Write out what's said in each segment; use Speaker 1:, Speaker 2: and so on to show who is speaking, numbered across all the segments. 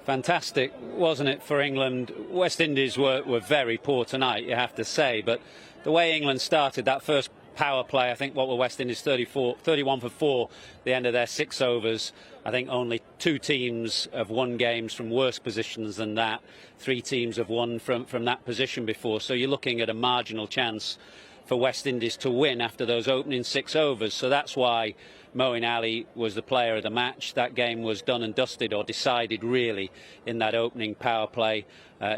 Speaker 1: Fantastic, wasn't it, for England? West Indies were very poor tonight, you have to say, but the way England started that first power play, I think what were West Indies 31 for 4, the end of their 6 overs. I think only 2 teams have won games from worse positions than that. 3 teams have won from that position before, so you're looking at a marginal chance for West Indies to win after those opening 6 overs. So that's why Moeen Ali was the player of the match. That game was done and dusted, or decided really, in that opening power play.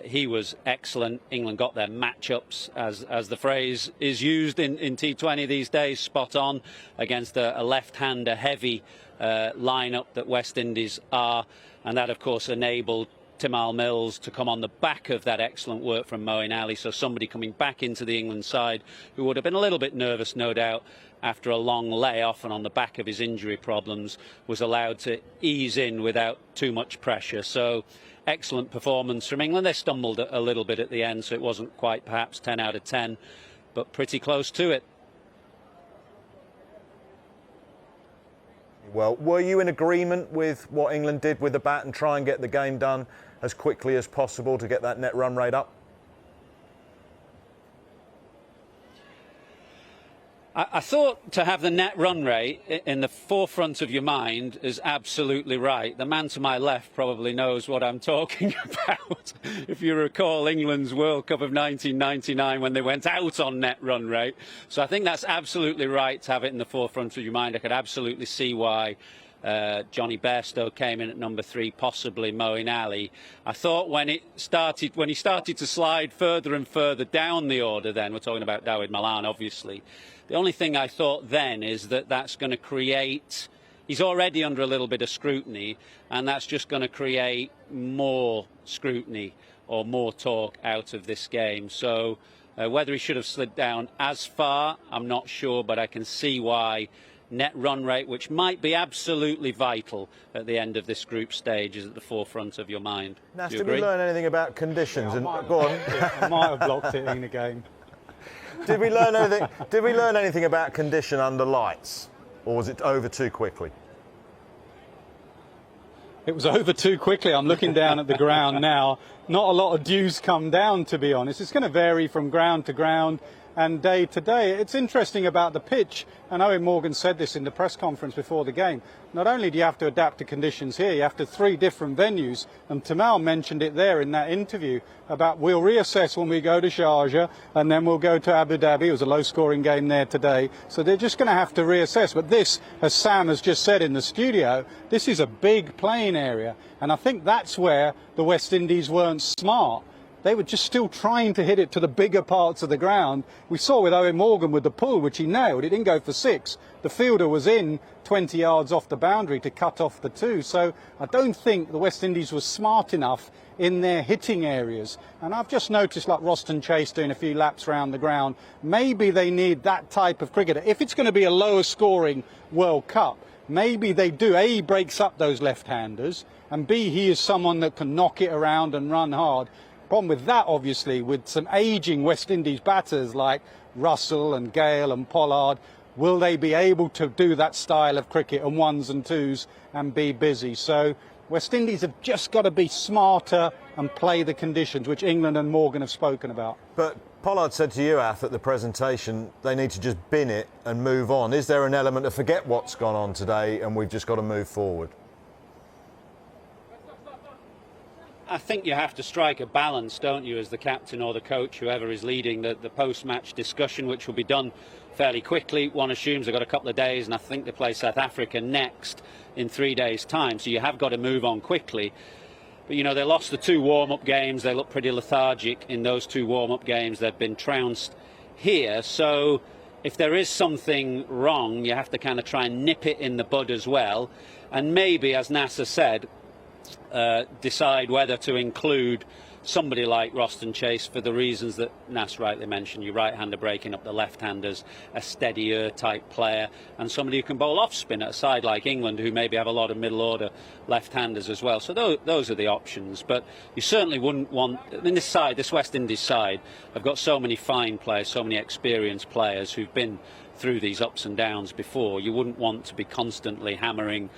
Speaker 1: He was excellent. England got their matchups, as the phrase is used in T20 these days, spot on against a left-hander heavy lineup that West Indies are, and that of course enabled Tymal Mills to come on the back of that excellent work from Moeen Ali. So somebody coming back into the England side who would have been a little bit nervous, no doubt, after a long layoff and on the back of his injury problems, was allowed to ease in without too much pressure. So excellent performance from England. They stumbled a little bit at the end, so it wasn't quite perhaps 10 out of 10, but pretty close to it.
Speaker 2: Well, were you in agreement with what England did with the bat and try and get the game done as quickly as possible to get that net run rate up?
Speaker 1: I thought to have the net run rate in the forefront of your mind is absolutely right. The man to my left probably knows what I'm talking about. If you recall England's World Cup of 1999 when they went out on net run rate. So I think that's absolutely right to have it in the forefront of your mind. I could absolutely see why Johnny Bairstow came in at number 3, possibly Moeen Ali. I thought when he started to slide further and further down the order, then we're talking about Dawid Malan, obviously. The only thing I thought then is that that's going to create, he's already under a little bit of scrutiny, and that's just going to create more scrutiny or more talk out of this game. So whether he should have slid down as far, I'm not sure, but I can see why net run rate, which might be absolutely vital at the end of this group stage, is at the forefront of your mind.
Speaker 2: Nasser, did we learn anything about conditions?
Speaker 3: Yeah,
Speaker 2: Go on.
Speaker 3: I might have blocked it in the game.
Speaker 2: Did we learn anything? Did we learn anything about condition under lights, or was it over too quickly?
Speaker 3: It was over too quickly. I'm looking down at the ground now. Not a lot of dews come down, to be honest. It's going to vary from ground to ground and day to day. It's interesting about the pitch, and Owen Morgan said this in the press conference before the game. Not only do you have to adapt to conditions here, you have to 3 different venues, and Tymal mentioned it there in that interview about we'll reassess when we go to Sharjah and then we'll go to Abu Dhabi. It was a low-scoring game there today, so they're just going to have to reassess. But this, as Sam has just said in the studio, this is a big playing area, and I think that's where the West Indies weren't smart. They were just still trying to hit it to the bigger parts of the ground. We saw with Owen Morgan with the pull, which he nailed. It didn't go for 6. The fielder was in 20 yards off the boundary to cut off the 2. So I don't think the West Indies was smart enough in their hitting areas. And I've just noticed, like Roston Chase doing a few laps around the ground, maybe they need that type of cricketer. If it's going to be a lower scoring World Cup, maybe they do. A, he breaks up those left-handers, and B, he is someone that can knock it around and run hard. Problem with that, obviously, with some ageing West Indies batters like Russell and Gale and Pollard, will they be able to do that style of cricket on 1s and 2s and be busy? So West Indies have just got to be smarter and play the conditions, which England and Morgan have spoken about.
Speaker 2: But Pollard said to you, Ath, at the presentation, they need to just bin it and move on. Is there an element of forget what's gone on today and we've just got to move forward?
Speaker 1: I think you have to strike a balance, don't you, as the captain or the coach, whoever is leading the post-match discussion, which will be done fairly quickly. One assumes they've got a couple of days, and I think they play South Africa next in 3 days' time, so you have got to move on quickly. But, you know, they lost the 2 warm-up games. They look pretty lethargic in those 2 warm-up games. They've been trounced here. So if there is something wrong, you have to kind of try and nip it in the bud as well. And maybe, as Nasser said, decide whether to include somebody like Roston Chase for the reasons that Nas rightly mentioned. Your right-hander breaking up the left-handers, a steadier type player, and somebody who can bowl off-spin at a side like England, who maybe have a lot of middle-order left-handers as well. So those are the options. But you certainly wouldn't want, I mean, this West Indies side have got so many fine players, so many experienced players who've been through these ups and downs before. You wouldn't want to be constantly hammering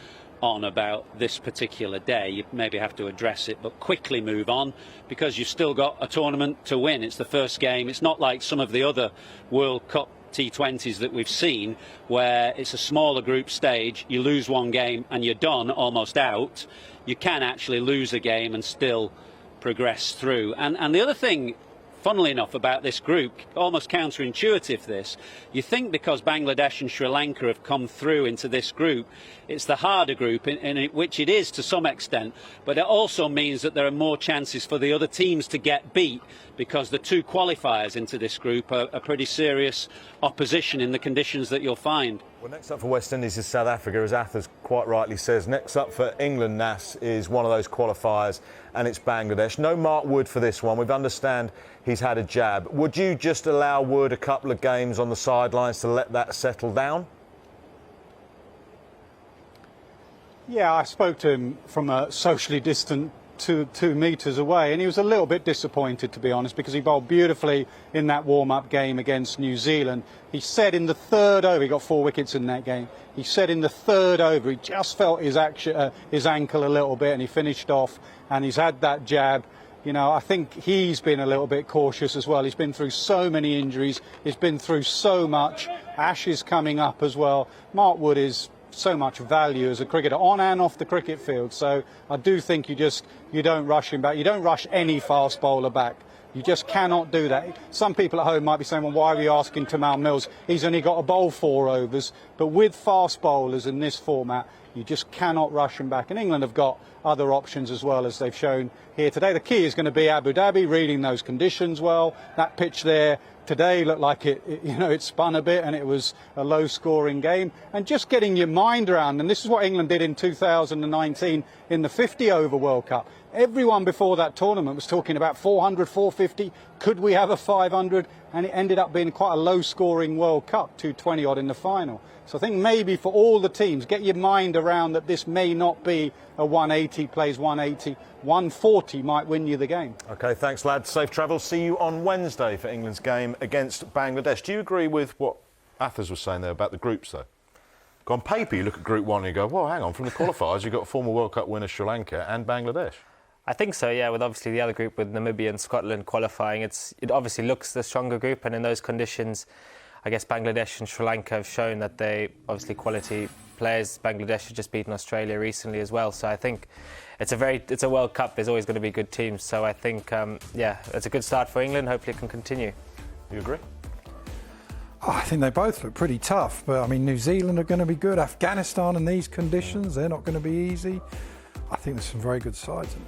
Speaker 1: on about this particular day. You maybe have to address it, but quickly move on, because you've still got a tournament to win. It's the first game. It's not like some of the other World Cup T20s that we've seen, where it's a smaller group stage, you lose one game and you're done, almost out. You can actually lose a game and still progress through. And the other thing, funnily enough, about this group, almost counterintuitive this, you think because Bangladesh and Sri Lanka have come through into this group, it's the harder group, which it is to some extent, but it also means that there are more chances for the other teams to get beat, because the two qualifiers into this group are pretty serious opposition in the conditions that you'll find.
Speaker 2: Well, next up for West Indies is South Africa, as Athers quite rightly says. Next up for England, Nass, is one of those qualifiers, and it's Bangladesh. No Mark Wood for this one. We understand he's had a jab. Would you just allow Wood a couple of games on the sidelines to let that settle down?
Speaker 3: Yeah, I spoke to him from a socially distant 2 metres away, and he was a little bit disappointed, to be honest, because he bowled beautifully in that warm-up game against New Zealand. He said in the third over, he got 4 wickets in that game, he said in the third over he just felt his ankle a little bit, and he finished off, and he's had that jab. You know, I think he's been a little bit cautious as well. He's been through so many injuries, he's been through so much. Ashes coming up as well. Mark Wood is so much value as a cricketer on and off the cricket field, so I do think you don't rush him back. You don't rush any fast bowler back. You just cannot do that. Some people at home might be saying, well, why are we asking Tamal Mills? He's only got to bowl 4 overs. But with fast bowlers in this format, you just cannot rush him back. And England have got other options as well, as they've shown here today. The key is going to be Abu Dhabi, reading those conditions well. That pitch there today looked like it spun a bit, and it was a low-scoring game. And just getting your mind around, and this is what England did in 2019 in the 50-over World Cup. Everyone before that tournament was talking about 400, 450. Could we have a 500? And it ended up being quite a low-scoring World Cup, 220-odd in the final. So I think maybe for all the teams, get your mind around that this may not be a 180 plays 180. 140 might win you the game.
Speaker 2: OK, thanks, lads. Safe travels. See you on Wednesday for England's game against Bangladesh. Do you agree with what Athers was saying there about the groups, though? On paper, you look at Group 1 and you go, well, hang on, from the qualifiers, you've got former World Cup winner Sri Lanka and Bangladesh.
Speaker 4: I think so, yeah, with obviously the other group with Namibia and Scotland qualifying. It obviously looks the stronger group, and in those conditions, I guess Bangladesh and Sri Lanka have shown that they obviously quality players. Bangladesh has just beaten Australia recently as well, so I think it's a World Cup. There's always going to be good teams, so I think, yeah, it's a good start for England. Hopefully it can continue.
Speaker 2: You agree?
Speaker 5: Oh, I think they both look pretty tough, but I mean, New Zealand are going to be good. Afghanistan in these conditions, they're not going to be easy. I think there's some very good sides in it.